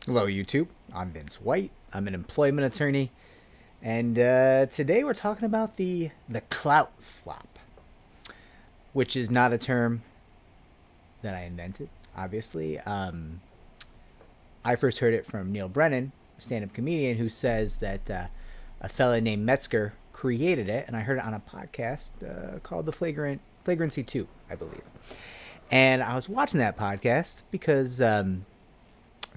Hello, YouTube. I'm Vince White. I'm an employment attorney, and today we're talking about the Klout Flop, which is not a term that I invented. Obviously, I first heard it from Neal Brennan, a stand-up comedian, who says that a fella named Metzger created it, and I heard it on a podcast called The Flagrancy 2, I believe. And I was watching that podcast because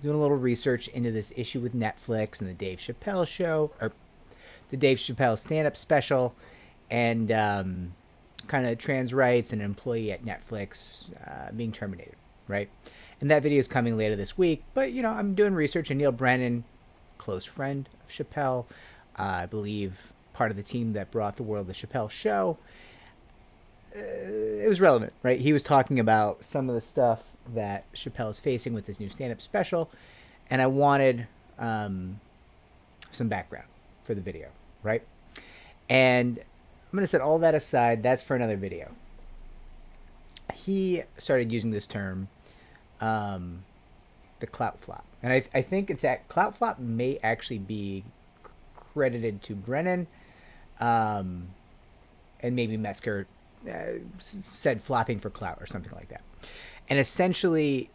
doing a little research into this issue with Netflix and the Dave Chappelle show, or the Dave Chappelle stand-up special, and kind of trans rights and an employee at Netflix being terminated, right? And that video is coming later this week. But I'm doing research, and Neal Brennan, close friend of Chappelle, I believe part of the team that brought the world the Chappelle show. It was relevant, right? He was talking about some of the stuff that Chappelle is facing with his new stand-up special, and I wanted some background for the video, right? And I'm going to set all that aside. That's for another video. He started using this term, the Klout Flop, and I think it's at Klout Flop may actually be credited to Brennan, and maybe Metzger said flopping for clout or something like that. And essentially,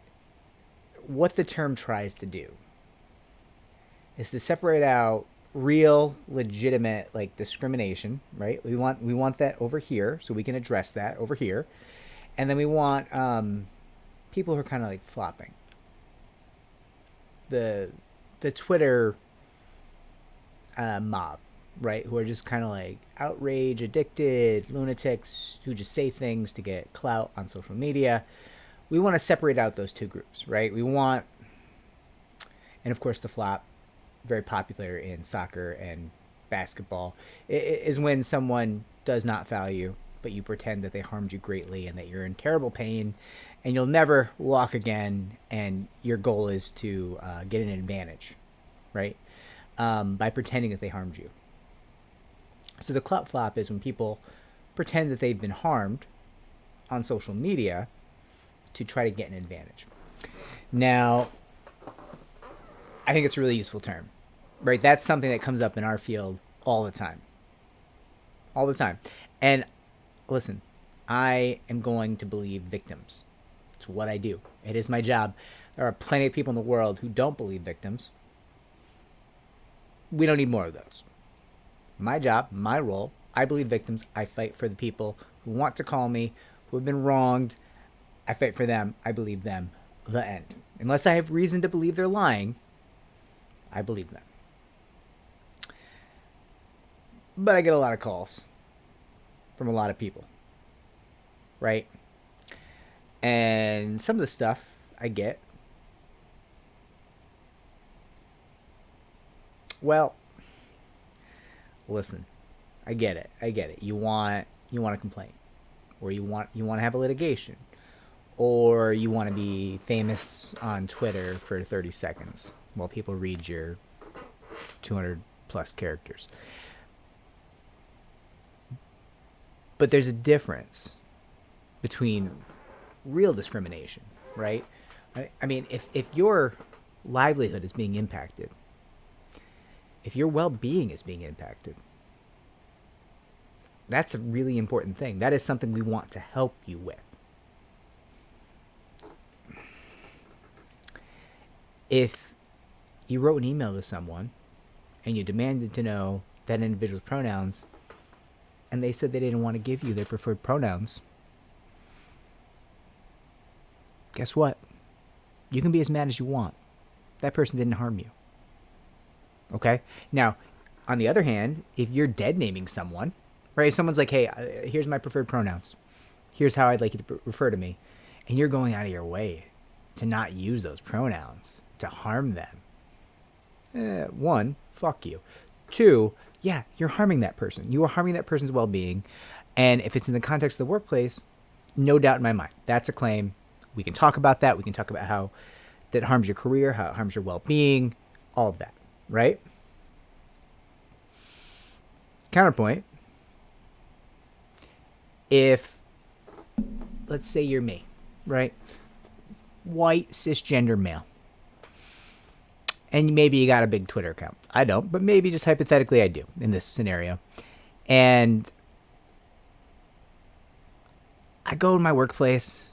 what the term tries to do is to separate out real, legitimate, like, discrimination, right? We want that over here, so we can address that over here, and then we want people who are kind of like flopping. The Twitter mob, right? Who are just kind of like outrage addicted lunatics who just say things to get clout on social media. We want to separate out those two groups, right? We want, and of course, the flop, very popular in soccer and basketball, is when someone does not foul you, but you pretend that they harmed you greatly and that you're in terrible pain and you'll never walk again, and your goal is to get an advantage, right? By pretending that they harmed you. So the Klout Flop is when people pretend that they've been harmed on social media to try to get an advantage. Now, I think it's a really useful term, right? That's something that comes up in our field all the time. All the time. And listen, I am going to believe victims. It's what I do. It is my job. There are plenty of people in the world who don't believe victims. We don't need more of those. My job, my role, I believe victims. I fight for the people who want to call me, who have been wronged. I fight for them. I believe them. The end. Unless I have reason to believe they're lying, I believe them. But I get a lot of calls from a lot of people, right? And some of the stuff I get, well, listen, I get it. You want a complaint, or you want to have a litigation, or you want to be famous on Twitter for 30 seconds while people read your 200 plus characters. But there's a difference between real discrimination, right? I mean, if your livelihood is being impacted, if your well-being is being impacted, that's a really important thing. That is something we want to help you with. If you wrote an email to someone and you demanded to know that individual's pronouns, and they said they didn't want to give you their preferred pronouns, guess what? You can be as mad as you want. That person didn't harm you. Okay? Now, on the other hand, if you're dead naming someone, right? Someone's like, hey, here's my preferred pronouns. Here's how I'd like you to refer to me. And you're going out of your way to not use those pronouns, to harm them. One, fuck you. Two, yeah, you're harming that person. You are harming that person's well-being. And if it's in the context of the workplace, no doubt in my mind, that's a claim. We can talk about that. We can talk about how that harms your career, how it harms your well-being, all of that, right? Counterpoint, if, let's say you're me, right? White, cisgender male. And maybe you got a big Twitter account. I don't, but maybe just hypothetically I do in this scenario. And I go to my workplace.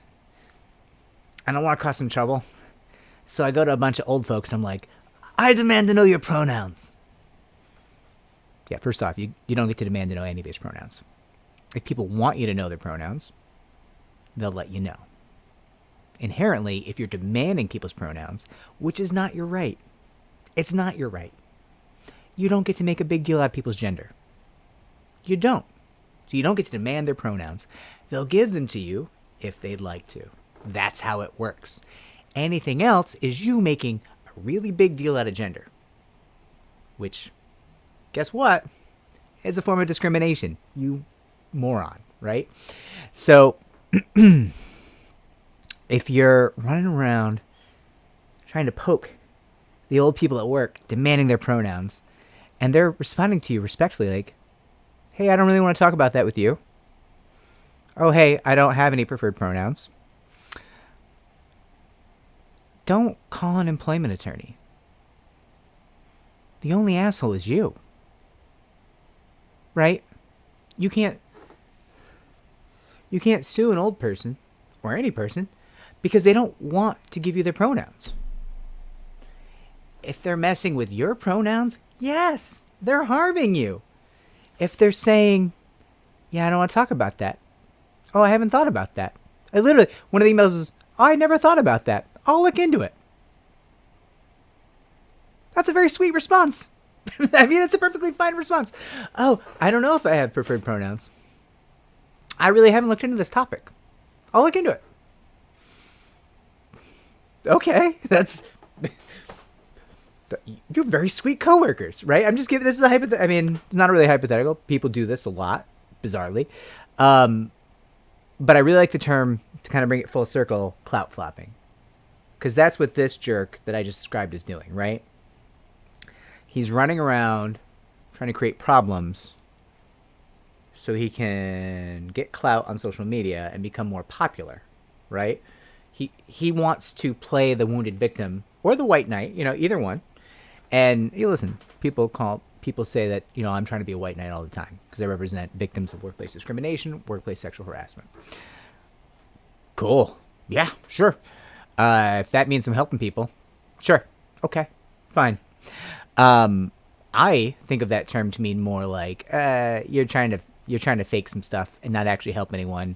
I don't want to cause some trouble. So I go to a bunch of old folks and I'm like, I demand to know your pronouns. Yeah, first off, you don't get to demand to know anybody's pronouns. If people want you to know their pronouns, they'll let you know. Inherently, if you're demanding people's pronouns, which is not your right, it's not your right. You don't get to make a big deal out of people's gender. You don't. So you don't get to demand their pronouns. They'll give them to you if they'd like to. That's how it works. Anything else is you making a really big deal out of gender. Which, guess what? Is a form of discrimination. You moron, right? So, if you're running around trying to poke the old people at work, demanding their pronouns, and they're responding to you respectfully, like, hey, I don't really want to talk about that with you. Oh, hey, I don't have any preferred pronouns. Don't call an employment attorney. The only asshole is you. Right? You can't sue an old person or any person because they don't want to give you their pronouns. If they're messing with your pronouns, yes, they're harming you. If they're saying, yeah, I don't want to talk about that. Oh, I haven't thought about that. One of the emails is, oh, I never thought about that. I'll look into it. That's a very sweet response. I mean, it's a perfectly fine response. Oh, I don't know if I have preferred pronouns. I really haven't looked into this topic. I'll look into it. Okay, you're very sweet coworkers, right? I'm just giving this is a hypothetical. I mean, it's not really hypothetical. People do this a lot, bizarrely. But I really like the term, to kind of bring it full circle, clout flopping. Because that's what this jerk that I just described is doing, right? He's running around trying to create problems so he can get clout on social media and become more popular, right? He wants to play the wounded victim or the white knight, either one. And listen, people say that, I'm trying to be a white knight all the time because I represent victims of workplace discrimination, workplace sexual harassment. Cool. Yeah, sure. If that means I'm helping people, sure. Okay, fine. I think of that term to mean more like you're trying to fake some stuff and not actually help anyone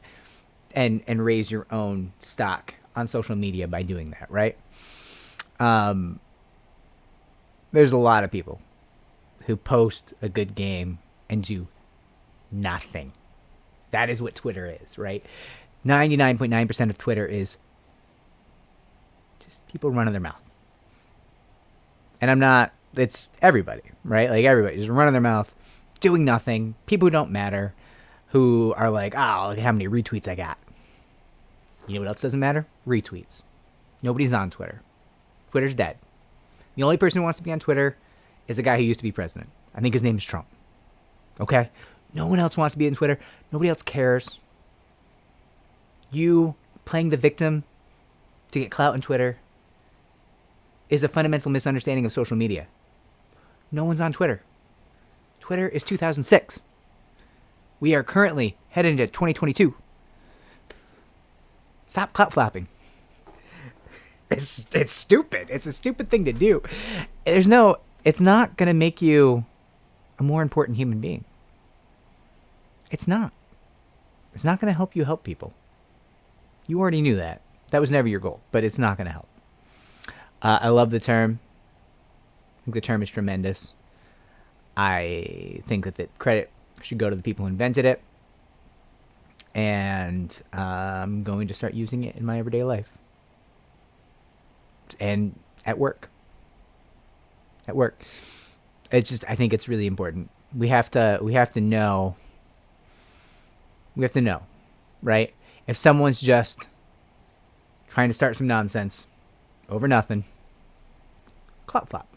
and raise your own stock on social media by doing that, right? There's a lot of people who post a good game and do nothing. That is what Twitter is, right? 99.9% of Twitter is just people running their mouth. And it's everybody, right? Like everybody just running their mouth, doing nothing. People who don't matter, who are like, oh, look at how many retweets I got. You know what else doesn't matter? Retweets. Nobody's on Twitter. Twitter's dead. The only person who wants to be on Twitter is a guy who used to be president. I think his name is Trump. Okay? No one else wants to be on Twitter. Nobody else cares. You playing the victim to get clout on Twitter is a fundamental misunderstanding of social media. No one's on Twitter. Twitter is 2006. We are currently headed into 2022. Stop clout flapping. It's stupid. It's a stupid thing to do. It's not going to make you a more important human being. It's not. It's not going to help you help people. You already knew that. That was never your goal, but it's not going to help. I love the term. I think the term is tremendous. I think that the credit should go to the people who invented it. And I'm going to start using it in my everyday life. And at work. It's just, I think it's really important. We have to know, right? If someone's just trying to start some nonsense over nothing, clout flop.